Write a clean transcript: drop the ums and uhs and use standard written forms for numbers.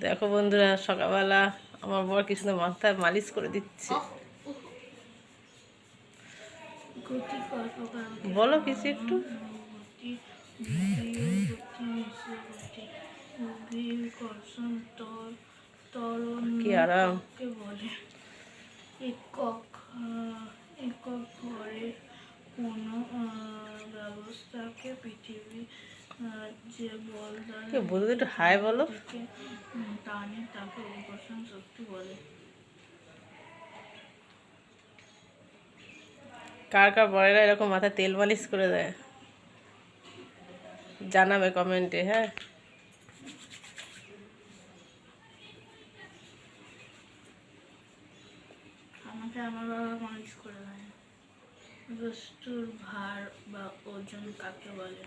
দেখো বন্ধুরা, সকালবেলা আমার বর কি সুন্দর মাথায় মালিশ করে দিচ্ছে। বলো কিছু একটু। কি আরাম। বলে একক ঘরে কোনো ব্যবস্থাকে পৃথিবী যে বল দ্বারা বলতে একটু হাই বলো। টানে তাকে আকর্ষণ শক্তি বলে। কার কার বরেরা এরকম মাথায় তেল মালিশ করে দেয় জানাবে কমেন্টে। হ্যাঁ, আমাকে আমার বাবা মালিশ করে দেয়। বস্তুর ভার বা ওজন কাকে বলে?